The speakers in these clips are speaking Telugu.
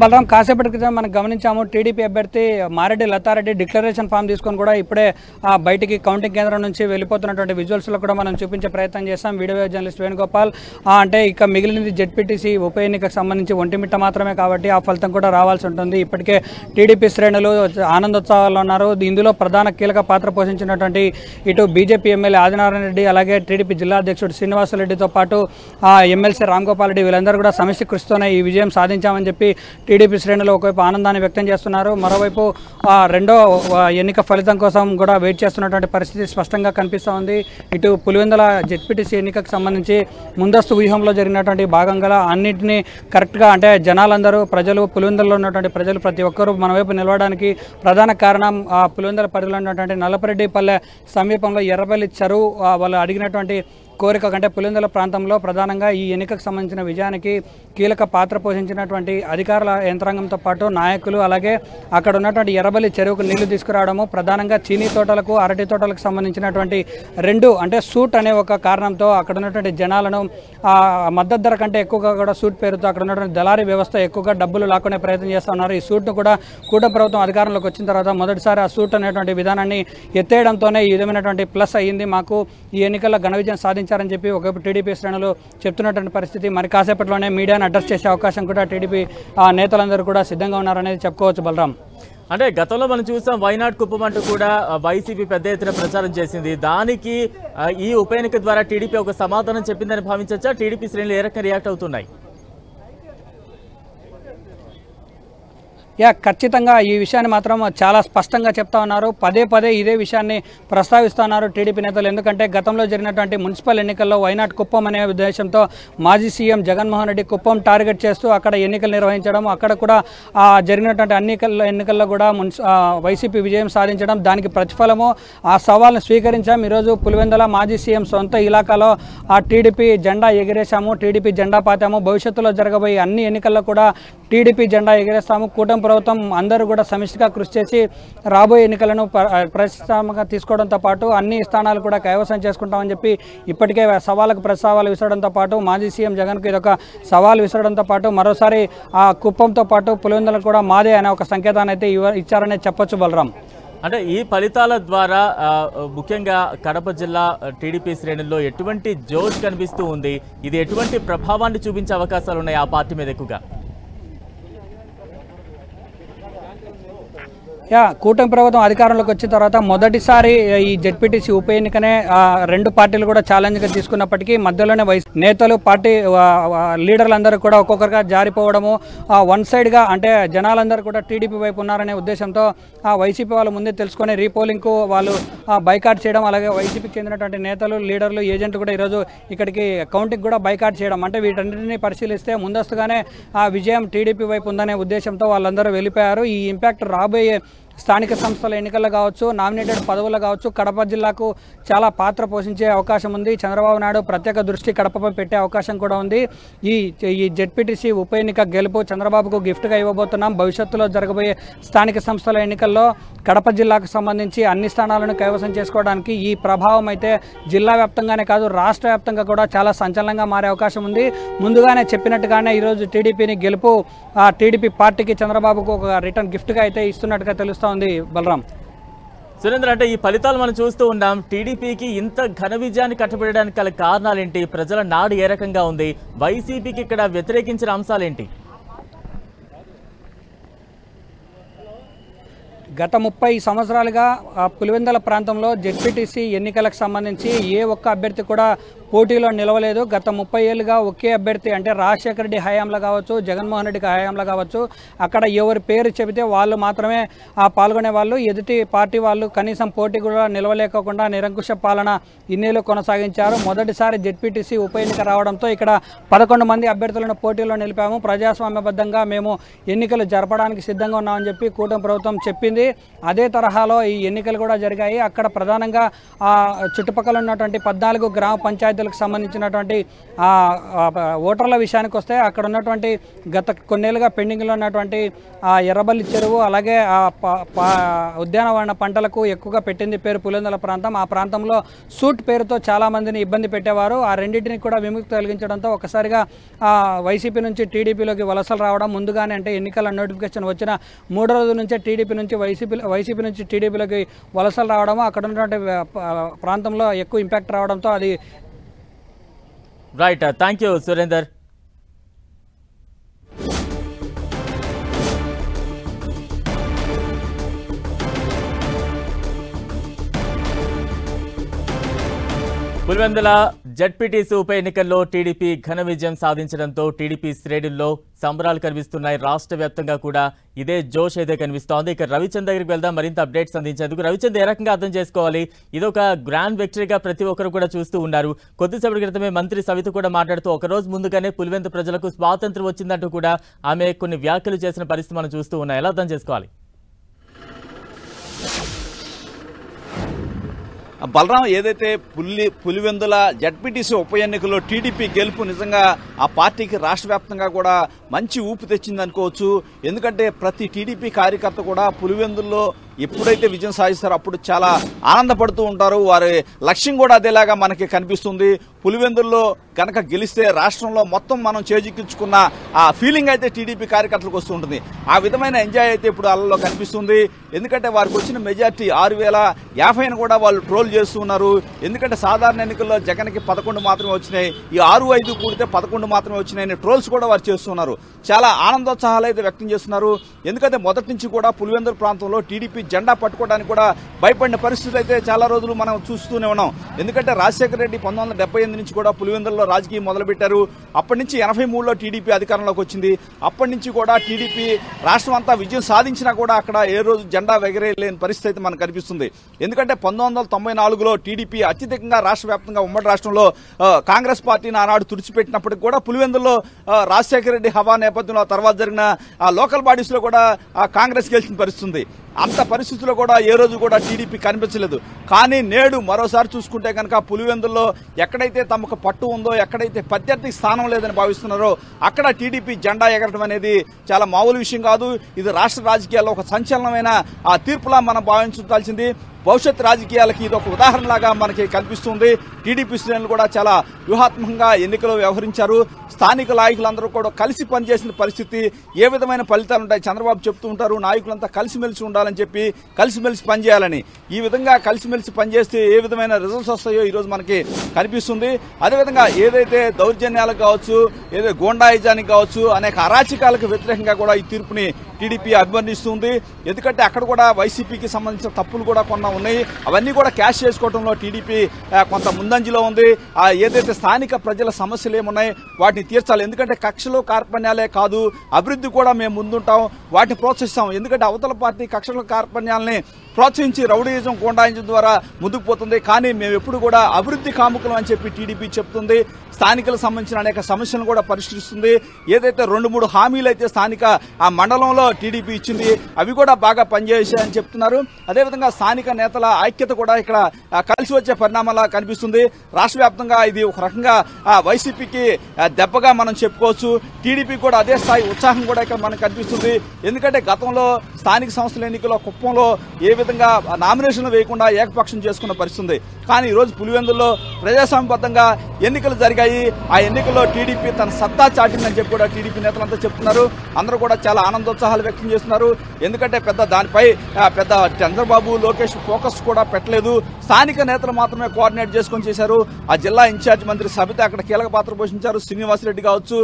బలరాం కాసేపటి క్రితం మనం గమనించాము టీడీపీ అభ్యర్థి మారెడ్డి లతారెడ్డి డిక్లరేషన్ ఫామ్ తీసుకొని కూడా ఇప్పుడే బయటికి కౌంటింగ్ కేంద్రం నుంచి వెళ్ళిపోతున్నటువంటి విజువల్స్లో కూడా మనం చూపించే ప్రయత్నం చేస్తాం. వీడియో జర్నలిస్ట్ వేణుగోపాల్ అంటే ఇక మిగిలినది జెడ్పీటీసీ ఉప ఎన్నికకు సంబంధించి ఒంటిమిట్ట మాత్రమే కాబట్టి ఆ ఫలితం కూడా రావాల్సి ఉంటుంది. ఇప్పటికే టీడీపీ శ్రేణులు ఆనందోత్సవాల్లో ఉన్నారు. ఇందులో ప్రధాన కీలక పాత్ర పోషించినటువంటి ఇటు బీజేపీ ఎమ్మెల్యే ఆదినారాయణ రెడ్డి అలాగే టీడీపీ జిల్లా అధ్యక్షుడు శ్రీనివాసరెడ్డితో పాటు ఎమ్మెల్సీ రామ్గోపాల్ రెడ్డి వీళ్ళందరూ కూడా సమిష్టి కృషితోనే ఈ విజయం సాధించామని చెప్పి టీడీపీ శ్రేణులు ఒకవైపు ఆనందాన్ని వ్యక్తం చేస్తున్నారు. మరోవైపు రెండో ఎన్నిక ఫలితం కోసం కూడా వెయిట్ చేస్తున్నటువంటి పరిస్థితి స్పష్టంగా కనిపిస్తూ ఉంది. ఇటు పులివెందుల జెడ్పీటీసీ ఎన్నికకు సంబంధించి ముందస్తు వ్యూహంలో జరిగినటువంటి భాగంగా అన్నింటినీ కరెక్ట్గా అంటే జనాలందరూ ప్రజలు పులివెందులలో ఉన్నటువంటి ప్రజలు ప్రతి ఒక్కరూ మన వైపు నిలవడానికి ప్రధాన కారణం పులివెందుల పరిధిలో ఉన్నటువంటి నల్లపరెడ్డిపల్లె సమీపంలో ఎర్రబెల్లి చెరువు వాళ్ళు అడిగినటువంటి కోరిక కంటే పులివెందుల ప్రాంతంలో ప్రధానంగా ఈ ఎన్నికకు సంబంధించిన విజయానికి కీలక పాత్ర పోషించినటువంటి అధికారుల యంత్రాంగంతో పాటు నాయకులు అలాగే అక్కడ ఉన్నటువంటి ఎర్రబెల్లి చెరువుకు నీళ్లు తీసుకురావడము ప్రధానంగా చీనీ తోటలకు అరటి తోటలకు సంబంధించినటువంటి రెండు అంటే సూట్ అనే ఒక కారణంతో అక్కడ ఉన్నటువంటి జనాలను మద్దతు ధర కంటే ఎక్కువగా కూడా సూట్ పేరుతో అక్కడ ఉన్నటువంటి దళారీ వ్యవస్థ ఎక్కువగా డబ్బులు లాక్కునే ప్రయత్నం చేస్తున్నారు. ఈ సూట్ను కూడా కూటమి ప్రభుత్వం అధికారంలోకి వచ్చిన తర్వాత మొదటిసారి ఆ సూట్ అనేటువంటి విధానాన్ని ఎత్తేయడంతోనే ఈ విధమైనటువంటి ప్లస్ అయ్యింది. మాకు ఈ ఎన్నికల్లో ఘన విజయం సాధించారని చెప్పి ఒకవైపు టీడీపీ శ్రేణులు చెప్తున్నటువంటి పరిస్థితి. మరి కాసేపట్లోనే మీడియాను అడ్రస్ చేసే అవకాశం కూడా టీడీపీ నేతలందరూ కూడా సిద్ధంగా ఉన్నారనేది చెప్పుకోవచ్చు. బలరాం, అంటే గతంలో మనం చూసాం వైనాడ్ కుప్పం అంటూ కూడా వైసీపీ పెద్ద ఎత్తున ప్రచారం చేసింది. దానికి ఈ ఉప ఎన్నిక ద్వారా టీడీపీ ఒక సమాధానం చెప్పిందని భావించవచ్చా? టీడీపీ శ్రేణులు ఏ రకంగా రియాక్ట్ అవుతున్నాయి? ఖచ్చితంగా ఈ విషయాన్ని మాత్రం చాలా స్పష్టంగా చెప్తా ఉన్నారు. పదే పదే ఇదే విషయాన్ని ప్రస్తావిస్తున్నారు టీడీపీ నేతలు. ఎందుకంటే గతంలో జరిగినటువంటి మున్సిపల్ ఎన్నికల్లో వైనాడ్ కుప్పం అనే ఉద్దేశంతో మాజీ సీఎం జగన్మోహన్ రెడ్డి కుప్పం టార్గెట్ చేస్తూ అక్కడ ఎన్నికలు నిర్వహించడం, అక్కడ కూడా జరిగినటువంటి ఎన్నికల్లో కూడా వైసీపీ విజయం సాధించడం, దానికి ప్రతిఫలము ఆ సవాల్ను స్వీకరించాం. ఈరోజు పులివెందుల మాజీ సీఎం సొంత ఇలాకాలో ఆ టీడీపీ జెండా ఎగిరేసాము, టీడీపీ జెండా పాతాము. భవిష్యత్తులో జరగబోయే అన్ని ఎన్నికల్లో కూడా టీడీపీ జెండా ఎగిరేస్తాము. కూటమి ప్రభుత్వం అందరూ కూడా సమిష్టిగా కృషి చేసి రాబోయే ఎన్నికలను ప్రతిష్టాత్మకంగా తీసుకోవడంతో పాటు అన్ని స్థానాలు కూడా కైవసం చేసుకుంటామని చెప్పి ఇప్పటికే సవాళ్ళకు ప్రతి సవాలు విసరడంతో పాటు మాజీ సీఎం జగన్కు ఇదొక సవాల్ విసరడంతో పాటు మరోసారి ఆ కుప్పంతో పాటు పులివెందులు కూడా మాదే అనే ఒక సంకేతాన్ని అయితే ఇచ్చారనే చెప్పొచ్చు. బలరాం, అంటే ఈ ఫలితాల ద్వారా ముఖ్యంగా కడప జిల్లా టీడీపీ శ్రేణుల్లో ఎటువంటి జోష్ కనిపిస్తూ ఉంది? ఇది ఎటువంటి ప్రభావాన్ని చూపించే అవకాశాలు ఉన్నాయి ఆ పార్టీ మీద ఎక్కువగా? కూటమి ప్రభుత్వం అధికారంలోకి వచ్చిన తర్వాత మొదటిసారి ఈ జెడ్పీటీసీ ఉప ఎన్నికనే రెండు పార్టీలు కూడా ఛాలెంజ్గా తీసుకున్నప్పటికీ మధ్యలోనే నేతలు పార్టీ లీడర్లందరూ కూడా ఒక్కొక్కరుగా జారిపోవడము, వన్ సైడ్గా అంటే జనాలందరూ కూడా టీడీపీ వైపు ఉన్నారనే ఉద్దేశంతో వైసీపీ వాళ్ళు ముందే తెలుసుకొని రీపోలింగ్కు వాళ్ళు బైకాట్ చేయడం, అలాగే వైసీపీకి చెందినటువంటి నేతలు లీడర్లు ఏజెంట్లు కూడా ఈరోజు ఇక్కడికి కౌంటింగ్ కూడా బైకాట్ చేయడం, అంటే వీటన్నిటిని పరిశీలిస్తే ముందస్తుగానే ఆ విజయం టీడీపీ వైపు ఉందనే ఉద్దేశంతో వాళ్ళందరూ వెళ్ళిపోయారు. ఈ ఇంపాక్ట్ రాబోయే స్థానిక సంస్థల ఎన్నికల్లో కావచ్చు, నామినేటెడ్ పదవులు కావచ్చు, కడప జిల్లాకు చాలా పాత్ర పోషించే అవకాశం ఉంది. చంద్రబాబు నాయుడు ప్రత్యేక దృష్టి కడపపై పెట్టే అవకాశం కూడా ఉంది. ఈ జెడ్పీటీసీ ఉప ఎన్నిక గెలుపు చంద్రబాబుకు గిఫ్ట్గా ఇవ్వబోతున్నాం. భవిష్యత్తులో జరగబోయే స్థానిక సంస్థల ఎన్నికల్లో కడప జిల్లాకు సంబంధించి అన్ని స్థానాలను కైవసం చేసుకోవడానికి ఈ ప్రభావం అయితే జిల్లా వ్యాప్తంగానే కాదు రాష్ట్ర వ్యాప్తంగా కూడా చాలా సంచలనంగా మారే అవకాశం ఉంది. ముందుగానే చెప్పినట్టుగానే ఈరోజు టీడీపీని గెలుపు టీడీపీ పార్టీకి చంద్రబాబుకు ఒక రిటర్న్ గిఫ్ట్గా అయితే ఇస్తున్నట్టుగా తెలుస్తుంది. బలరాం, సురేంద్ర, అంటే ఈ ఫలితాలు మనం చూస్తూ ఉన్నాం. టీడీపీకి ఇంత ఘన విజయాన్ని కట్టబెట్టడానికి గల కారణాలేంటి? ప్రజల నాడు ఏ రకంగా ఉంది? వైసీపీకి ఇక్కడ వ్యతిరేకించిన అంశాలేంటి? గత 30 సంవత్సరాలుగా పులివెందుల ప్రాంతంలో జెడ్పీటీసీ ఎన్నికలకు సంబంధించి ఏ ఒక్క అభ్యర్థి కూడా పోటీలో నిలవలేదు. గత 30 ఏళ్ళుగా ఒకే అభ్యర్థి అంటే రాజశేఖర రెడ్డి హయాంలో కావచ్చు, జగన్మోహన్ రెడ్డి హయాంలో కావచ్చు, అక్కడ ఎవరి పేరు చెబితే వాళ్ళు మాత్రమే పాల్గొనే వాళ్ళు. ఎదుటి పార్టీ వాళ్ళు కనీసం పోటీ కూడా నిలవలేకోకుండా నిరంకుశ పాలన ఇన్నేళ్ళు కొనసాగించారు. మొదటిసారి జెడ్పీటీసీ ఉప ఎన్నిక రావడంతో ఇక్కడ 11 మంది అభ్యర్థులను పోటీలో నిలిపాము. ప్రజాస్వామ్యబద్ధంగా మేము ఎన్నికలు జరపడానికి సిద్ధంగా ఉన్నామని చెప్పి కూటమి ప్రభుత్వం చెప్పింది. అదే తరహాలో ఈ ఎన్నికలు కూడా జరిగాయి. అక్కడ ప్రధానంగా చుట్టుపక్కల ఉన్నటువంటి 14 గ్రామ పంచాయతీలు పంచాయతీలకు సంబంధించినటువంటి ఓటర్ల విషయానికి వస్తే అక్కడ ఉన్నటువంటి గత కొన్నేళ్ళుగా పెండింగ్లో ఉన్నటువంటి ఎర్రబల్లి చెరువు అలాగే ఉద్యానవన పంటలకు ఎక్కువగా పెట్టింది పేరు పులివెందుల ప్రాంతం. ఆ ప్రాంతంలో సూట్ పేరుతో చాలామందిని ఇబ్బంది పెట్టేవారు. ఆ రెండింటిని కూడా విముక్తి కలిగించడంతో ఒకసారిగా వైసీపీ నుంచి టీడీపీలోకి వలసలు రావడం ముందుగానే అంటే ఎన్నికల నోటిఫికేషన్ వచ్చిన 3 రోజుల నుంచే టీడీపీ నుంచి వైసీపీ నుంచి టీడీపీలోకి వలసలు రావడము అక్కడ ఉన్నటువంటి ప్రాంతంలో ఎక్కువ ఇంపాక్ట్ రావడంతో అది right. Thank you Surender. Pulivendula ZPTC ఉప ఎన్నికల్లో టీడీపీ ఘన విజయం సాధించడంతో టీడీపీ శ్రేణుల్లో సంబరాలు కనిపిస్తున్నాయి. రాష్ట్ర వ్యాప్తంగా కూడా ఇదే జోష్ అయితే కనిపిస్తోంది. ఇక రవిచంద్ దగ్గరికి వెళ్దాం మరింత అప్డేట్స్ అందించేందుకు. రవిచంద్, ఏ రకంగా అర్థం చేసుకోవాలి? ఇది ఒక గ్రాండ్ విక్టరీగా ప్రతి ఒక్కరు కూడా చూస్తూ ఉన్నారు. కొద్దిసేపటి క్రితమే మంత్రి సవిత కూడా మాట్లాడుతూ ఒకరోజు ముందుగానే పులివెందు ప్రజలకు స్వాతంత్రం వచ్చిందంటూ కూడా ఆమె కొన్ని వ్యాఖ్యలు చేసిన పరిస్థితి మనం చూస్తూ ఉన్నాం. ఎలా అర్థం చేసుకోవాలి? బలరాం, ఏదైతే పులివెందుల జడ్పీటీసీ ఉప ఎన్నికల్లో టీడీపీ గెలుపు నిజంగా ఆ పార్టీకి రాష్ట్ర వ్యాప్తంగా కూడా మంచి ఊపు తెచ్చిందనుకోవచ్చు. ఎందుకంటే ప్రతి టీడీపీ కార్యకర్త కూడా పులివెందుల్లో ఎప్పుడైతే విజయం సాధిస్తారో అప్పుడు చాలా ఆనందపడుతూ ఉంటారు. వారి లక్ష్యం కూడా అదేలాగా మనకి కనిపిస్తుంది. పులివెందుల్లో కనుక గెలిస్తే రాష్ట్రంలో మొత్తం మనం చేజిక్కించుకున్న ఆ ఫీలింగ్ అయితే టీడీపీ కార్యకర్తలకు వస్తూ ఉంటుంది. ఆ విధమైన ఎంజాయ్ అయితే ఇప్పుడు వాళ్ళలో కనిపిస్తుంది. ఎందుకంటే వారికి వచ్చిన మెజార్టీ 6050 కూడా వాళ్ళు ట్రోల్ చేస్తూ ఉన్నారు. ఎందుకంటే సాధారణ ఎన్నికల్లో జగన్కి 11 మాత్రమే వచ్చినాయి, ఈ 6-5 కూడితే 11 మాత్రమే వచ్చినాయని ట్రోల్స్ కూడా వారు చేస్తున్నారు. చాలా ఆనందోత్సాహాలు అయితే వ్యక్తం చేస్తున్నారు. ఎందుకంటే మొదటి నుంచి కూడా పులివెందుల ప్రాంతంలో టీడీపీ జెండా పట్టుకోవడానికి కూడా భయపడిన పరిస్థితులు అయితే చాలా రోజులు మనం చూస్తూనే ఉన్నాం. ఎందుకంటే రాజశేఖర రెడ్డి 1978 నుంచి కూడా పులివెందులలో రాజకీయం మొదలుపెట్టారు. అప్పటి నుంచి 83లో టీడీపీ అధికారంలోకి వచ్చింది. అప్పటి నుంచి కూడా టీడీపీ రాష్ట్రం అంతా విజయం సాధించినా కూడా అక్కడ ఏ రోజు జెండా ఎగరేయలేని పరిస్థితి అయితే మనకు కనిపిస్తుంది. ఎందుకంటే 1994లో టీడీపీ అత్యధికంగా రాష్ట్ర వ్యాప్తంగా ఉమ్మడి రాష్ట్రంలో కాంగ్రెస్ పార్టీని ఆనాడు తుడిచిపెట్టినప్పటికీ కూడా పులివెందుల్లో రాజశేఖర రెడ్డి హవా నేపథ్యంలో తర్వాత జరిగిన లోకల్ బాడీస్ లో కూడా కాంగ్రెస్ గెలిచిన పరిస్థితి. అంత పరిస్థితుల్లో కూడా ఏ రోజు కూడా టీడీపీ కనిపించలేదు. కానీ నేడు మరోసారి చూసుకుంటే కనుక పులివెందుల్లో ఎక్కడైతే తమకు పట్టు ఉందో, ఎక్కడైతే ప్రత్యర్థి స్థానం లేదని భావిస్తున్నారో అక్కడ టీడీపీ జెండా ఎగరడం అనేది చాలా మామూలు విషయం కాదు. ఇది రాష్ట్ర రాజకీయాల్లో ఒక సంచలనమైన తీర్పులా మనం భావించాల్సింది. భవిష్యత్ రాజకీయాలకి ఇది ఒక ఉదాహరణలాగా మనకి కనిపిస్తుంది. టీడీపీ శ్రేణులు కూడా చాలా వ్యూహాత్మకంగా ఎన్నికలు వ్యవహరించారు. స్థానిక నాయకులందరూ కూడా కలిసి పనిచేసిన పరిస్థితి. ఏ విధమైన ఫలితాలు ఉంటాయి? చంద్రబాబు చెప్తూ ఉంటారు నాయకులంతా కలిసిమెలిసి ఉండాలని చెప్పి, కలిసిమెలిసి పనిచేయాలని. ఈ విధంగా కలిసిమెలిసి పనిచేస్తే ఏ విధమైన రిజల్ట్స్ వస్తాయో ఈరోజు మనకి కనిపిస్తుంది. అదేవిధంగా ఏదైతే దౌర్జన్యాలకు కావచ్చు, ఏదైతే గోండాయిజానికి కావచ్చు, అనేక అరాచకాలకు వ్యతిరేకంగా కూడా ఈ తీర్పుని టీడీపీ అభివర్ణిస్తుంది. ఎందుకంటే అక్కడ కూడా వైసీపీకి సంబంధించిన తప్పులు కూడా కొన్ని ఉన్నాయి. అవన్నీ కూడా క్యాష్ చేసుకోవడంలో టీడీపీ కొంత ముందంజలో ఉంది. ఏదైతే స్థానిక ప్రజల సమస్యలు ఏమున్నాయి వాటిని తీర్చాలి. ఎందుకంటే కక్షలు కార్పణ్యాలే కాదు, అభివృద్ధి కూడా మేము ముందుంటాం, వాటిని ప్రోత్సహిస్తాం. ఎందుకంటే అవతల పార్టీ కక్షల కార్పణ్యాలని ప్రోత్సహించి రౌడీయిజం గోండాయిజం ద్వారా ముందుకు పోతుంది. కానీ మేము ఎప్పుడు కూడా అభివృద్ధి కాముకులం అని చెప్పి టీడీపీ చెప్తుంది. స్థానికులకు సంబంధించిన అనేక సమస్యలను కూడా పరిష్కరిస్తుంది. ఏదైతే 2-3 హామీలు అయితే స్థానిక ఆ మండలంలో టీడీపీ ఇచ్చింది అవి కూడా బాగా పనిచేశాయని చెప్తున్నారు. అదేవిధంగా స్థానిక నేతల ఐక్యత కూడా ఇక్కడ కలిసి వచ్చే పరిణామాలా కనిపిస్తుంది. రాష్ట్ర వ్యాప్తంగా ఇది ఒక రకంగా వైసీపీకి దెబ్బగా మనం చెప్పుకోవచ్చు. టీడీపీ కూడా అదే స్థాయి ఉత్సాహం కూడా ఇక్కడ మనకు కనిపిస్తుంది. ఎందుకంటే గతంలో స్థానిక సంస్థల ఎన్నికల్లో కుప్పంలో ఏ విధంగా నామినేషన్లు వేయకుండా ఏకపక్షం చేసుకున్న పరిస్థితి. కానీ ఈరోజు పులివెందుల్లో ప్రజాస్వామ్యబద్ధంగా ఎన్నికలు జరిగాయి. ఆ ఎన్నికల్లో టీడీపీ తన సత్తా చాటిందని చెప్పి కూడా టీడీపీ నేతలంతా చెప్తున్నారు. అందరూ కూడా చాలా ఆనందోత్సాహాలు వ్యక్తం చేస్తున్నారు. ఎందుకంటే దానిపై పెద్ద చంద్రబాబు, లోకేష్ ఫోకస్ కూడా పెట్టలేదు. స్థానిక నేతలు మాత్రమే కోఆర్డినేట్ చేసుకొని చేశారు. ఆ జిల్లా ఇన్ఛార్జ్ మంత్రి సబిత అక్కడ కీలక పాత్ర పోషించారు. శ్రీనివాసరెడ్డి కావచ్చు,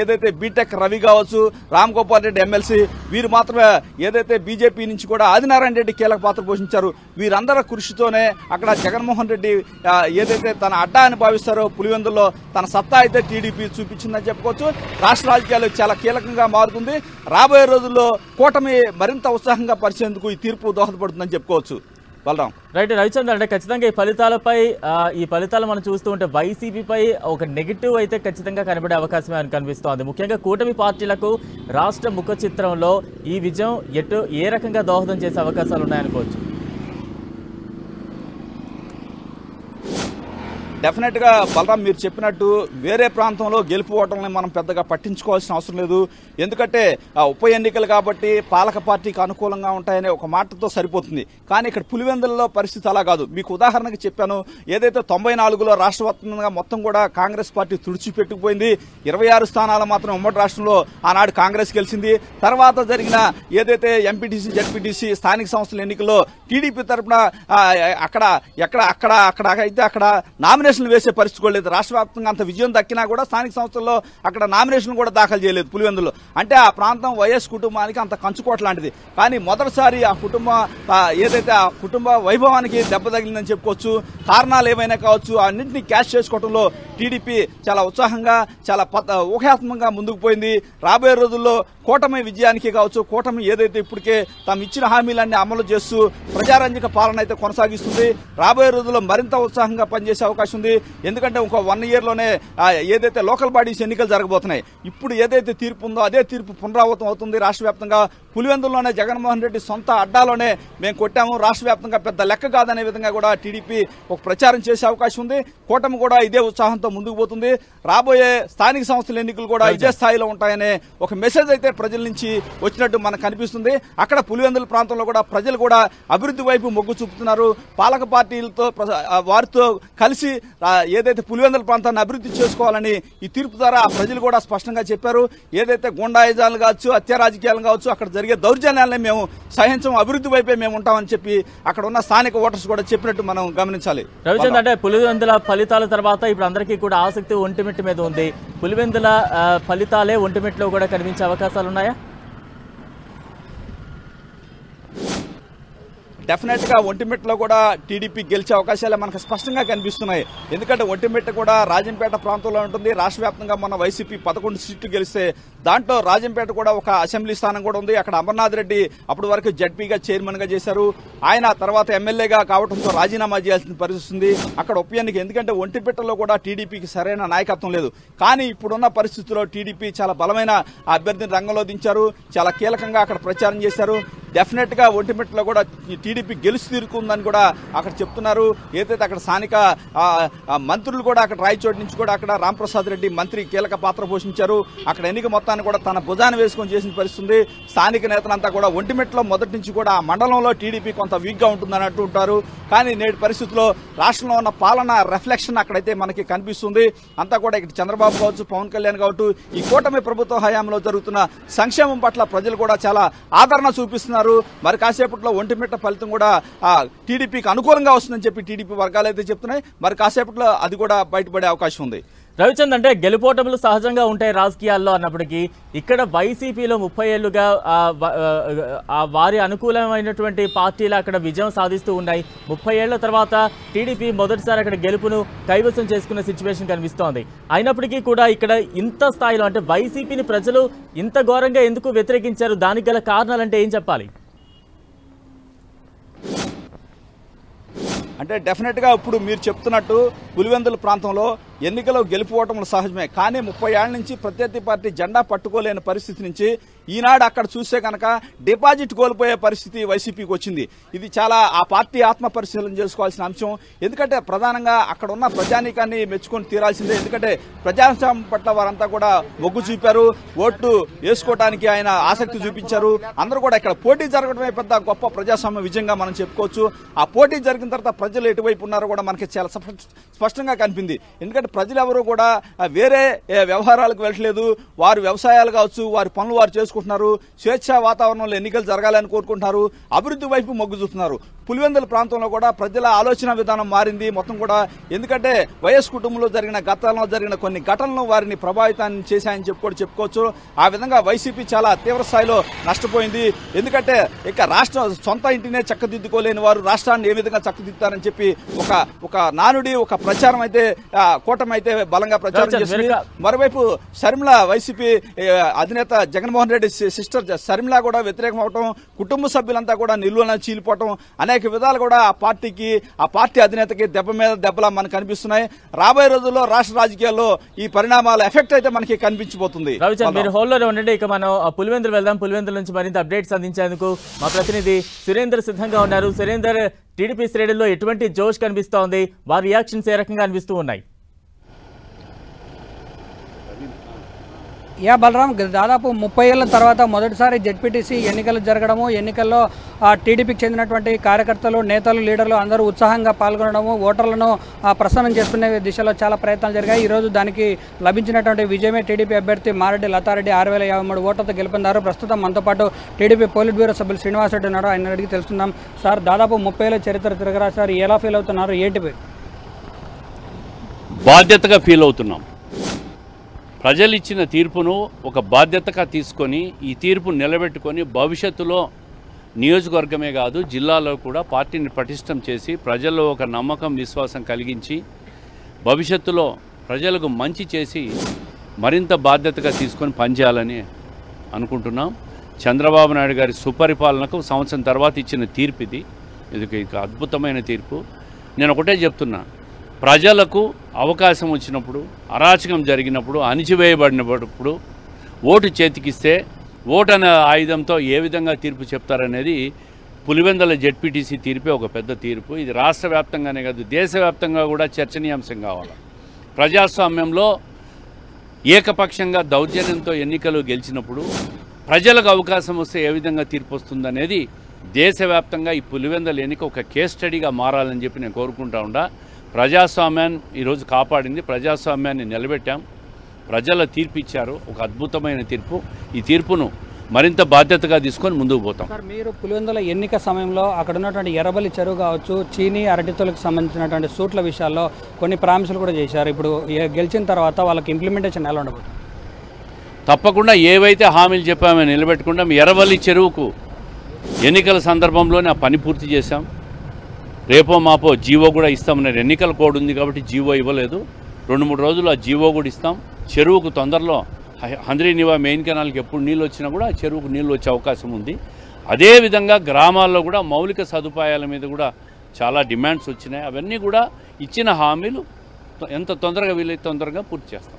ఏదైతే బీటెక్ రవి కావచ్చు, రామ్ గోపాల్ రెడ్డి ఎమ్మెల్సీ, వీరు మాత్రమే ఏదైతే బీజేపీ నుంచి కూడా ఆదినారాయణ రెడ్డి కీలక పాత్ర పోషించారు. వీరందరి కృషితోనే అక్కడ జగన్మోహన్ రెడ్డి ఏదైతే తన అడ్డా అని భావిస్తారో పులివెందుల్లో తన సత్తా అయితే టీడీపీ చూపించిందని చెప్పుకోవచ్చు. రాష్ట్ర రాజకీయాలు చాలా కీలకంగా మారుతుంది. రాబోయే రోజుల్లో కూటమి మరింత ఉత్సాహంగా పరిచేందుకు ఈ తీర్పు దోహదపడుతుందని చెప్పుకోవచ్చు. బలరాం, రైట్. రవిచంద్ర, అంటే ఖచ్చితంగా ఈ ఫలితాలు మనం చూస్తూ ఉంటే వైసీపీపై ఒక నెగిటివ్ అయితే ఖచ్చితంగా కనబడే అవకాశమే అని కనిపిస్తోంది. ముఖ్యంగా కూటమి పార్టీలకు రాష్ట్ర ముఖ చిత్రంలో ఈ విజయం ఏ రకంగా దోహదం చేసే అవకాశాలు ఉన్నాయనుకోవచ్చు? డెఫినెట్ గా బలరాం మీరు చెప్పినట్టు వేరే ప్రాంతంలో గెలుపు ఓటమిని మనం పెద్దగా పట్టించుకోవాల్సిన అవసరం లేదు. ఎందుకంటే ఉప ఎన్నికలు కాబట్టి పాలక పార్టీకి అనుకూలంగా ఉంటాయనే ఒక మాటతో సరిపోతుంది. కానీ ఇక్కడ పులివెందులలో పరిస్థితి అలా కాదు. మీకు ఉదాహరణకి చెప్పాను, ఏదైతే 94లో రాష్ట్ర వ్యాప్తంగా మొత్తం కూడా కాంగ్రెస్ పార్టీ తుడిచిపెట్టుకుపోయింది. 26 స్థానాలు మాత్రం ఉమ్మడి రాష్ట్రంలో ఆనాడు కాంగ్రెస్ గెలిచింది. తర్వాత జరిగిన ఏదైతే ఎంపీటీసీ జెడ్పీటీసీ స్థానిక సంస్థల ఎన్నికల్లో టీడీపీ తరఫున అక్కడ అయితే అక్కడ నామినేషన్లు వేసే పరిస్థితి కూడా లేదు. రాష్ట్ర వ్యాప్తంగా అంత విజయం దక్కినా కూడా స్థానిక సంస్థల్లో అక్కడ నామినేషన్ కూడా దాఖలు చేయలేదు పులివెందులో. అంటే ఆ ప్రాంతం వైఎస్ కుటుంబానికి అంత కంచుకోట లాంటిది. కానీ మొదటిసారి ఆ కుటుంబ వైభవానికి దెబ్బ తగిలిందని చెప్పుకోవచ్చు. కారణాలు ఏమైనా కావచ్చు, అన్నింటినీ క్యాష్ చేసుకోవడంలో టీడీపీ చాలా ఉత్సాహంగా చాలా ఊహాత్మకంగా ముందుకు పోయింది. రాబోయే రోజుల్లో కూటమి విజయానికి కావచ్చు, కూటమి ఏదైతే ఇప్పటికే తాము ఇచ్చిన హామీలన్నీ అమలు చేస్తూ ప్రజారంజక పాలన అయితే కొనసాగిస్తుంది. రాబోయే రోజుల్లో మరింత ఉత్సాహంగా పనిచేసే అవకాశం ఉంది. ఎందుకంటే ఇంకో 1 year లోనే ఏదైతే లోకల్ బాడీస్ ఎన్నికలు జరగబోతున్నాయి, ఇప్పుడు ఏదైతే తీర్పు ఉందో అదే తీర్పు పునరావృతం అవుతుంది. రాష్ట్ర వ్యాప్తంగా పులివెందుల్లోనే జగన్మోహన్ రెడ్డి సొంత అడ్డాలోనే మేము కొట్టాము, రాష్ట్ర వ్యాప్తంగా పెద్ద లెక్క కాదనే విధంగా కూడా టీడీపీ ఒక ప్రచారం చేసే అవకాశం ఉంది. కూటమి కూడా ఇదే ఉత్సాహంతో ముందుకు పోతుంది. రాబోయే స్థానిక సంస్థల ఎన్నికలు కూడా ఇదే స్థాయిలో ఉంటాయనే ఒక మెసేజ్ అయితే ప్రజల నుంచి వచ్చినట్టు మనకు కనిపిస్తుంది. అక్కడ పులివెందుల ప్రాంతంలో కూడా ప్రజలు కూడా అభివృద్ధి వైపు మొగ్గు చూపుతున్నారు. పాలక పార్టీలతో వారితో కలిసి ఏదైతే పులివెందుల ప్రాంతాన్ని అభివృద్ధి చేసుకోవాలని ఈ తీర్పు ద్వారా ప్రజలు కూడా స్పష్టంగా చెప్పారు. ఏదైతే గుండాయిజాలు కావచ్చు, హత్య రాజకీయాలు కావచ్చు, అక్కడ జరిగే దౌర్జన్యాలని మేము సహించం, అభివృద్ధి వైపే మేము ఉంటామని చెప్పి అక్కడ ఉన్న స్థానిక ఓటర్స్ కూడా చెప్పినట్టు మనం గమనించాలి. రవిచంద్ర, అంటే పులివెందుల ఫలితాల తర్వాత ఇప్పుడు అందరికీ కూడా ఆసక్తి ఒంటిమిట్టు మీద ఉంది. పులివెందుల ఫలితాలే ఒంటిమిట్లో కూడా కనిపించే అవకాశాలు ఉన్నాయా? డెఫినెట్ గా ఒంటిమిట్టలో కూడా టీడీపీ గెలిచే అవకాశాలు మనకు స్పష్టంగా కనిపిస్తున్నాయి. ఎందుకంటే ఒంటిమిట్ట కూడా రాజంపేట ప్రాంతంలో ఉంటుంది. రాష్ట్ర వ్యాప్తంగా మన వైసీపీ 11 సీట్లు గెలిస్తే దాంట్లో రాజంపేట కూడా ఒక అసెంబ్లీ స్థానం కూడా ఉంది. అక్కడ అమర్నాథ్ రెడ్డి అప్పటి వరకు జడ్పీగా చైర్మన్ గా చేశారు. ఆయన తర్వాత ఎమ్మెల్యేగా కావడంతో రాజీనామా చేయాల్సిన పరిస్థితి ఉంది అక్కడ ఉప ఎన్నిక. ఎందుకంటే ఒంటిమిట్టలో కూడా టీడీపీకి సరైన నాయకత్వం లేదు. కానీ ఇప్పుడున్న పరిస్థితుల్లో టీడీపీ చాలా బలమైన అభ్యర్థిని రంగంలో దించారు. చాలా కీలకంగా అక్కడ ప్రచారం చేశారు. డెఫినెట్ గా ఒంటిమిట్టలో కూడా టీడీపీ గెలిచి తీరుకుందని కూడా అక్కడ చెప్తున్నారు. ఏదైతే అక్కడ స్థానిక మంత్రులు కూడా అక్కడ రాయచోటి నుంచి కూడా అక్కడ రాంప్రసాద్ రెడ్డి మంత్రి కీలక పాత్ర పోషించారు. అక్కడ ఎన్నిక మొత్తాన్ని కూడా తన భుజాన్ని వేసుకొని చేసిన పరిస్థితుంది. స్థానిక నేతలంతా కూడా ఒంటిమిట్టలో మొదటి నుంచి కూడా ఆ మండలంలో టీడీపీ కొంత వీక్ గా ఉంటుందని అంటూ ఉంటారు. కానీ నేటి పరిస్థితుల్లో రాష్ట్రంలో ఉన్న పాలన రిఫ్లెక్షన్ అక్కడైతే మనకి కనిపిస్తుంది. అంతా కూడా ఇక్కడ చంద్రబాబు కావచ్చు, పవన్ కళ్యాణ్ కావచ్చు, ఈ కూటమి ప్రభుత్వ హయాంలో జరుగుతున్న సంక్షేమం పట్ల ప్రజలు కూడా చాలా ఆదరణ చూపిస్తున్నారు. మరి కాసేపట్లో ఒంటిమిట్ట ఫలితం కూడా టీడీపీకి అనుకూలంగా వస్తుందని చెప్పి టీడీపీ వర్గాలు అయితే చెప్తున్నాయి. మరి కాసేపట్లో అది కూడా బయటపడే అవకాశం ఉంది. రవిచంద్, అంటే గెలుపోటములు సహజంగా ఉంటాయి రాజకీయాల్లో అన్నప్పటికీ ఇక్కడ వైసీపీలో 30 ఏళ్లుగా వారి అనుకూలమైనటువంటి పార్టీలు అక్కడ విజయం సాధిస్తూ ఉన్నాయి. 30 ఏళ్ల తర్వాత టీడీపీ మొదటిసారి అక్కడ గెలుపును కైవసం చేసుకున్న సిచ్యువేషన్ కనిపిస్తోంది. అయినప్పటికీ కూడా ఇక్కడ ఇంత స్థాయిలో అంటే వైసీపీని ప్రజలు ఇంత ఘోరంగా ఎందుకు వ్యతిరేకించారు? దానికి గల కారణాలంటే ఏం చెప్పాలి? అంటే డెఫినెట్ గా ఇప్పుడు మీరు చెప్తున్నట్టు పులివెందుల ప్రాంతంలో ఎన్నికలో గెలుపు ఓటములు సహజమే. కానీ 30 ఏళ్ల నుంచి ప్రత్యర్థి పార్టీ జెండా పట్టుకోలేని పరిస్థితి నుంచి ఈనాడు అక్కడ చూస్తే కనుక డిపాజిట్ కోల్పోయే పరిస్థితి వైసీపీకి వచ్చింది. ఇది చాలా ఆ పార్టీ ఆత్మ పరిశీలన చేసుకోవాల్సిన అంశం. ఎందుకంటే ప్రధానంగా అక్కడ ఉన్న ప్రజానీకాన్ని మెచ్చుకొని తీరాల్సిందే. ఎందుకంటే ప్రజాస్వామ్యం పట్ల వారంతా కూడా మొగ్గు చూపారు. ఓట్లు వేసుకోవడానికి ఆయన ఆసక్తి చూపించారు. అందరూ కూడా ఇక్కడ పోటీ జరగడమే పెద్ద గొప్ప ప్రజాస్వామ్య విజయంగా మనం చెప్పుకోవచ్చు. ఆ పోటీ జరిగిన తర్వాత ప్రజలు ఎటువైపు ఉన్నారో కూడా మనకి చాలా స్పష్టంగా కనిపింది. ఎందుకంటే ప్రజలెవరూ కూడా వేరే వ్యవహారాలకు వెళ్ళట్లేదు. వారు వ్యవసాయాలు కావచ్చు, వారి పనులు వారు చేసుకుంటున్నారు. స్వేచ్ఛా వాతావరణంలో ఎన్నికలు జరగాలని కోరుకుంటున్నారు. అభివృద్ధి వైపు మొగ్గు చూస్తున్నారు. పులివెందుల ప్రాంతంలో కూడా ప్రజల ఆలోచన విధానం మారింది మొత్తం కూడా. ఎందుకంటే వైఎస్ కుటుంబంలో గతంలో జరిగిన కొన్ని ఘటనలు వారిని ప్రభావితాన్ని చేశాయని చెప్పుకోవచ్చు. ఆ విధంగా వైసీపీ చాలా తీవ్ర స్థాయిలో నష్టపోయింది. ఎందుకంటే ఇక రాష్ట్రం సొంత ఇంటినే చక్కదిద్దుకోలేని వారు రాష్ట్రాన్ని ఏ విధంగా చక్కదిద్దుతారని చెప్పి ఒక నానుడి, ఒక ప్రచారం అయితే కూటమి కూటమి అయితే బలంగా ప్రచారం చేసింది. మరోవైపు షర్మిల వైసీపీ అధినేత జగన్మోహన్ రెడ్డి సిస్టర్ షర్మిల కూడా వ్యతిరేకం అవటం, కుటుంబ సభ్యులంతా కూడా నిలువన చీలిపోవటం, అనేక విధాలు కూడా ఆ పార్టీ అధినేతకి దెబ్బ మీద దెబ్బలా మనకు కనిపిస్తున్నాయి. రాబోయే రోజుల్లో రాష్ట్ర రాజకీయాల్లో ఈ పరిణామాల ఎఫెక్ట్ అయితే మనకి కనిపించబోతుంది. మీరు హోల్లోనే ఉండండి. ఇక మనం పులివెందులు వెళ్దాం. పులివెందుల నుంచి మరింత అప్డేట్స్ అందించేందుకు మా ప్రతినిధి సురేందర్ సిద్ధంగా ఉన్నారు. సురేందర్, టీడీపీ శ్రేణుల్లో ఎటువంటి జోష్ కనిపిస్తోంది, వారి రియాక్షన్స్ ఏ రకంగా అనిపిస్తూ ఉన్నాయి? బలరాం, దాదాపు 30 ఏళ్ల తర్వాత మొదటిసారి జెడ్పీటీసీ ఎన్నికలు జరగడము, ఎన్నికల్లో టీడీపీకి చెందినటువంటి కార్యకర్తలు, నేతలు, లీడర్లు అందరూ ఉత్సాహంగా పాల్గొనడము, ఓటర్లను ప్రసన్నం చేసుకునే దిశలో చాలా ప్రయత్నాలు జరిగాయి. ఈరోజు దానికి లభించినటువంటి విజయమే టీడీపీ అభ్యర్థి మారెడ్డి లతారెడ్డి 6053 ఓట్లతో గెలుపొందారు. ప్రస్తుతం మనతో పాటు టీడీపీ పోలిట్ బ్యూరో సభ్యులు శ్రీనివాసరెడ్డి ఉన్నారు. ఆయన అడిగి తెలుసుకుందాం. సార్, దాదాపు 30 ఏళ్ల చరిత్ర తిరగరాశారు, ఎలా ఫీల్ అవుతున్నారు? ఏంటివి? బాధ్యతగా ఫీల్ అవుతున్నాం. ప్రజలు ఇచ్చిన తీర్పును ఒక బాధ్యతగా తీసుకొని ఈ తీర్పు నిలబెట్టుకొని భవిష్యత్తులో నియోజకవర్గమే కాదు జిల్లాలో కూడా పార్టీని పటిష్టం చేసి ప్రజల్లో ఒక నమ్మకం, విశ్వాసం కలిగించి భవిష్యత్తులో ప్రజలకు మంచి చేసి మరింత బాధ్యతగా తీసుకొని పనిచేయాలని అనుకుంటున్నాం. చంద్రబాబు నాయుడు గారి సుపరిపాలనకు సంవత్సరం తర్వాత ఇచ్చిన తీర్పు ఇది అద్భుతమైన తీర్పు. నేను ఒకటే చెప్తున్నా, ప్రజలకు అవకాశం వచ్చినప్పుడు, అరాచకం జరిగినప్పుడు, అణిచివేయబడినప్పుడు ఓటు చేతికిస్తే ఓటు అనే ఆయుధంతో ఏ విధంగా తీర్పు చెప్తారనేది పులివెందుల జెడ్పీటీసీ తీర్పే ఒక పెద్ద తీర్పు. ఇది రాష్ట్ర వ్యాప్తంగానే కాదు దేశవ్యాప్తంగా కూడా చర్చనీయాంశం కావాలి. ప్రజాస్వామ్యంలో ఏకపక్షంగా దౌర్జన్యంతో ఎన్నికలు గెలిచినప్పుడు ప్రజలకు అవకాశం వస్తే ఏ విధంగా తీర్పు వస్తుందనేది దేశవ్యాప్తంగా ఈ పులివెందుల ఎన్నిక ఒక కేస్ స్టడీగా మారాలని చెప్పి నేను కోరుకుంటా ఉండా. ప్రజాస్వామ్యాన్ని ఈరోజు కాపాడింది, ప్రజాస్వామ్యాన్ని నిలబెట్టాం, ప్రజల తీర్పు ఇచ్చారు, ఒక అద్భుతమైన తీర్పు. ఈ తీర్పును మరింత బాధ్యతగా తీసుకొని ముందుకు పోతాం. సార్, మీరు పులివెందుల ఎన్నిక సమయంలో అక్కడ ఉన్నటువంటి ఎర్రబల్లి చెరువు కావచ్చు, చీనీ అరటితోలకు సంబంధించినటువంటి సూట్ల విషయాల్లో కొన్ని ప్రామిసులు కూడా చేశారు. ఇప్పుడు గెలిచిన తర్వాత వాళ్ళకి ఇంప్లిమెంటేషన్ ఎలా ఉండబోతుంది? తప్పకుండా ఏవైతే హామీలు చెప్పామో నిలబెట్టుకుంటాం. ఎర్రబల్లి చెరువుకు ఎన్నికల సందర్భంలోనే ఆ పని పూర్తి చేశాం. రేపో మాపో జీవో కూడా ఇస్తామన్నారు. ఎన్నికల కోడ్ ఉంది కాబట్టి జీవో ఇవ్వలేదు. 2-3 రోజులు ఆ జీవో కూడా ఇస్తాం. చెరువుకు తొందరలో హంద్రీనివా మెయిన్ కెనాల్కి ఎప్పుడు నీళ్ళు వచ్చినా కూడా ఆ చెరువుకు నీళ్ళు వచ్చే అవకాశం ఉంది. అదేవిధంగా గ్రామాల్లో కూడా మౌలిక సదుపాయాల మీద కూడా చాలా డిమాండ్స్ వచ్చినాయి. అవన్నీ కూడా ఇచ్చిన హామీలు ఎంత తొందరగా వీలైతే తొందరగా పూర్తి చేస్తాం.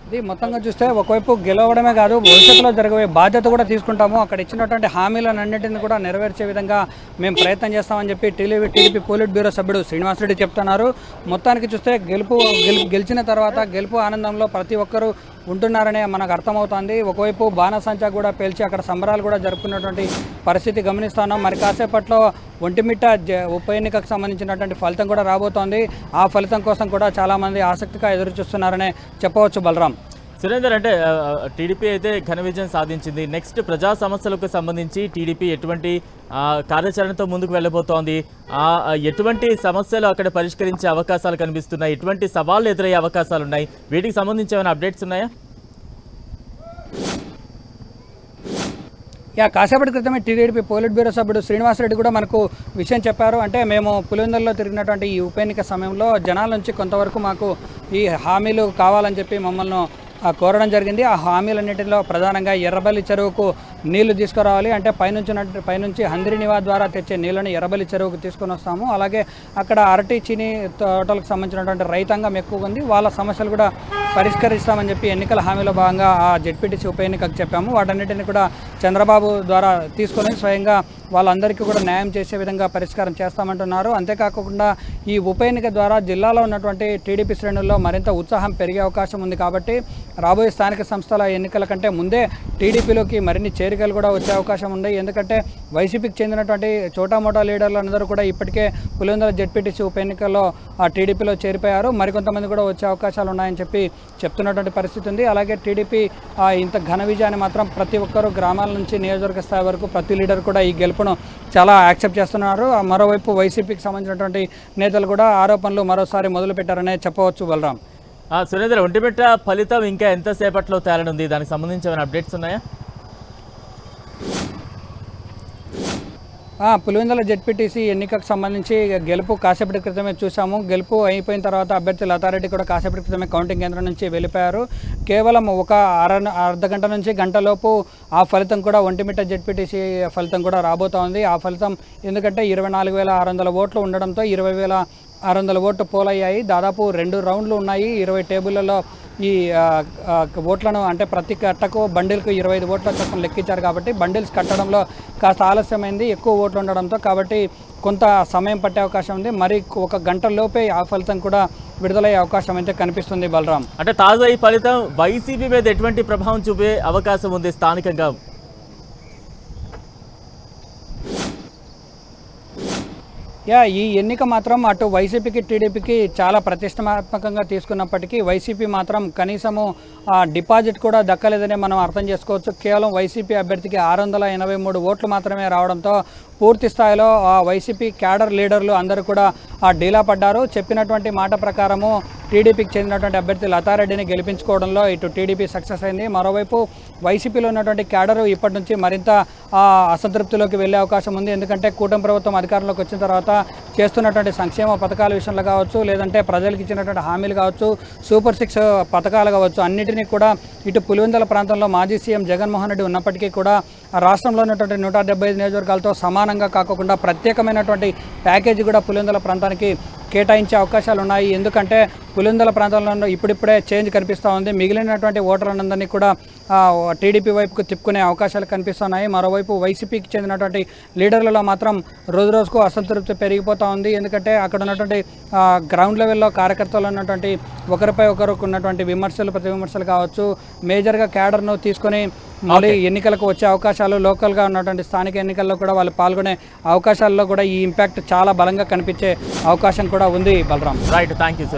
ఇది మొత్తంగా చూస్తే ఒకవైపు గెలవడమే కాదు, భవిష్యత్తులో జరగబోయే బాధ్యత కూడా తీసుకుంటాము. అక్కడ ఇచ్చినటువంటి హామీలన్నింటినీ కూడా నెరవేర్చే విధంగా మేము ప్రయత్నం చేస్తామని చెప్పి టీడీపీ పోలిట్ బ్యూరో సభ్యుడు శ్రీనివాసరెడ్డి చెప్తున్నారు. మొత్తానికి చూస్తే గెలిచిన తర్వాత గెలుపు ఆనందంలో ప్రతి ఒక్కరూ ఉంటున్నారనే మనకు అర్థమవుతుంది. ఒకవైపు బాణసంచా కూడా పేల్చి అక్కడ సంబరాలు కూడా జరుపుకున్నటువంటి పరిస్థితి గమనిస్తున్నాం. మరి కాసేపట్లో ఒంటిమిట్ట ఉప ఎన్నికకు సంబంధించినటువంటి ఫలితం కూడా రాబోతోంది. ఆ ఫలితం కోసం కూడా చాలామంది ఆసక్తిగా ఎదురు చూస్తున్నారనే చెప్పవచ్చు. బలరాం, సురేందర్, అంటే టీడీపీ అయితే ఘన విజయం సాధించింది. నెక్స్ట్ ప్రజా సమస్యలకు సంబంధించి టీడీపీ ఎటువంటి కార్యాచరణతో ముందుకు వెళ్ళబోతోంది? ఎటువంటి సమస్యలు అక్కడ పరిష్కరించే అవకాశాలు కనిపిస్తున్నాయి? ఎటువంటి సవాళ్లు ఎదురయ్యే అవకాశాలు ఉన్నాయి? వీటికి సంబంధించి ఏమైనా అప్డేట్స్ ఉన్నాయా? కాసేపటి క్రితమే టీడీపీ పోలిట్ బ్యూరో సభ్యుడు శ్రీనివాసరెడ్డి కూడా మనకు విషయం చెప్పారు. అంటే మేము పులివెందులలో తిరిగినటువంటి ఈ ఉప ఎన్నిక సమయంలో జనాల నుంచి కొంతవరకు మాకు ఈ హామీలు కావాలని చెప్పి మమ్మల్ని కోరడం జరిగింది. ఆ హామీలన్నింటిలో ప్రధానంగా ఎర్రబల్లి చెరువుకు నీళ్లు తీసుకురావాలి, అంటే పైనుంచి హంద్రీనివా ద్వారా తెచ్చే నీళ్లను ఎర్రబల్లి చెరువుకు తీసుకొని వస్తాము. అలాగే అక్కడ అరటి చీనీ తోటలకు సంబంధించినటువంటి రైతాంగం ఎక్కువ ఉంది, వాళ్ళ సమస్యలు కూడా పరిష్కరిస్తామని చెప్పి ఎన్నికల హామీలో భాగంగా ఆ జెడ్పీటీసీ ఉప ఎన్నికకు చెప్పాము. వాటన్నిటిని కూడా చంద్రబాబు ద్వారా తీసుకొని స్వయంగా వాళ్ళందరికీ కూడా న్యాయం చేసే విధంగా పరిష్కారం చేస్తామంటున్నారు. అంతేకాకుండా ఈ ఉప ఎన్నిక ద్వారా జిల్లాలో ఉన్నటువంటి టీడీపీ శ్రేణుల్లో మరింత ఉత్సాహం పెరిగే అవకాశం ఉంది. కాబట్టి రాబోయే స్థానిక సంస్థల ఎన్నికల కంటే ముందే టీడీపీలోకి మరిన్ని చేరికలు కూడా వచ్చే అవకాశం ఉంది. ఎందుకంటే వైసీపీకి చెందినటువంటి చోటామోటా లీడర్లు అందరూ కూడా ఇప్పటికే పులివెందుల జెడ్పీటీసీ ఉప ఎన్నికల్లో ఆ టీడీపీలో చేరిపోయారు. మరికొంతమంది కూడా వచ్చే అవకాశాలు ఉన్నాయని చెప్పి చెప్తున్నటువంటి పరిస్థితి ఉంది. అలాగే టీడీపీ ఇంత ఘన విజయాన్ని మాత్రం ప్రతి ఒక్కరూ గ్రామాల నుంచి నియోజకవర్గ స్థాయి వరకు ప్రతి లీడర్ కూడా ఈ గెలుపును చాలా యాక్సెప్ట్ చేస్తున్నారు. మరోవైపు వైసీపీకి సంబంధించినటువంటి నేతలు కూడా ఆరోపణలు మరోసారి మొదలుపెట్టారనే చెప్పవచ్చు. బలరాం, సురేంద్ర, ఒంటిమిట్ట ఫలితం ఇంకా ఎంతసేపట్లో తేలనుంది? దానికి సంబంధించి ఏమైనా అప్డేట్స్ ఉన్నాయా? పులివెందుల జెడ్పీటీసీ ఎన్నికకు సంబంధించి గెలుపు కాసేపటి క్రితమే చూసాము. గెలుపు అయిపోయిన తర్వాత అభ్యర్థి లతారెడ్డి కూడా కాసేపటి క్రితమే కౌంటింగ్ కేంద్రం నుంచి వెళ్ళిపోయారు. కేవలం ఒక అర్ధ గంట నుంచి గంటలోపు ఆ ఫలితం కూడా ఒంటిమిట్ట జెడ్పీటీసీ ఫలితం కూడా రాబోతోంది. ఆ ఫలితం ఎందుకంటే 24,600 ఓట్లు ఉండడంతో 20,600 ఓట్లు పోలయ్యాయి. దాదాపు 2 రౌండ్లు ఉన్నాయి. 20 టేబుళ్లలో ఈ ఓట్లను అంటే ప్రతి కట్టకు బండిల్కు 25 ఓట్ల చొప్పున లెక్కించారు కాబట్టి బండిల్స్ కట్టడంలో కాస్త ఆలస్యమైంది, ఎక్కువ ఓట్లు ఉండడంతో. కాబట్టి కొంత సమయం పట్టే అవకాశం ఉంది. మరి ఒక గంట లోపే ఆ ఫలితం కూడా విడుదలయ్యే అవకాశం అయితే కనిపిస్తుంది. బలరాం, అంటే తాజా ఈ ఫలితం వైసీపీ మీద ఎటువంటి ప్రభావం చూపే అవకాశం ఉంది స్థానికంగా? ఈ ఎన్నిక మాత్రం అటు వైసీపీకి టీడీపీకి చాలా ప్రతిష్టాత్మకంగా తీసుకున్నప్పటికీ వైసీపీ మాత్రం కనీసము డిపాజిట్ కూడా దక్కలేదని మనం అర్థం చేసుకోవచ్చు. కేవలం వైసీపీ అభ్యర్థికి 683 ఓట్లు మాత్రమే రావడంతో పూర్తి స్థాయిలో వైసీపీ క్యాడర్ లీడర్లు అందరూ కూడా డీలా పడ్డారు. చెప్పినటువంటి మాట ప్రకారము టీడీపీకి చెందినటువంటి అభ్యర్థి లతారెడ్డిని గెలిపించుకోవడంలో ఇటు టీడీపీ సక్సెస్ అయింది. మరోవైపు వైసీపీలో ఉన్నటువంటి క్యాడరు ఇప్పటి నుంచి మరింత అసంతృప్తిలోకి వెళ్ళే అవకాశం ఉంది. ఎందుకంటే కూటమి ప్రభుత్వం అధికారంలోకి వచ్చిన తర్వాత చేస్తున్నటువంటి సంక్షేమ పథకాల విషయంలో కావచ్చు, లేదంటే ప్రజలకు ఇచ్చినటువంటి హామీలు కావచ్చు, సూపర్ 6 పథకాలు కావచ్చు, అన్నిటినీ కూడా ఇటు పులివెందుల ప్రాంతంలో మాజీ సీఎం జగన్మోహన్ రెడ్డి ఉన్నప్పటికీ కూడా రాష్ట్రంలో ఉన్నటువంటి 175 నియోజకవర్గాలతో సమానంగా కాకుండా ప్రత్యేకమైనటువంటి ప్యాకేజీ కూడా పులివెందుల ప్రాంతానికి కేటాయించే అవకాశాలు ఉన్నాయి. ఎందుకంటే పులివెందుల ప్రాంతంలో ఇప్పుడిప్పుడే చేంజ్ కనిపిస్తూ ఉంది. మిగిలినటువంటి ఓటర్లందరినీ కూడా టీడీపీ వైపుకు తిప్పుకునే అవకాశాలు కనిపిస్తున్నాయి. మరోవైపు వైసీపీకి చెందినటువంటి లీడర్లలో మాత్రం రోజు రోజుకు అసంతృప్తి పెరిగిపోతూ ఉంది. ఎందుకంటే అక్కడ ఉన్నటువంటి గ్రౌండ్ లెవెల్లో కార్యకర్తలు ఉన్నటువంటి ఒకరిపై ఒకరికి ఉన్నటువంటి విమర్శలు, ప్రతి విమర్శలు కావచ్చు, మేజర్గా క్యాడర్ను తీసుకొని మళ్ళీ ఎన్నికలకు వచ్చే అవకాశాలు, లోకల్గా ఉన్నటువంటి స్థానిక ఎన్నికల్లో కూడా వాళ్ళు పాల్గొనే అవకాశాల్లో కూడా ఈ ఇంపాక్ట్ చాలా బలంగా కనిపించే అవకాశం కూడా ఉంది. Balram, right, thank you.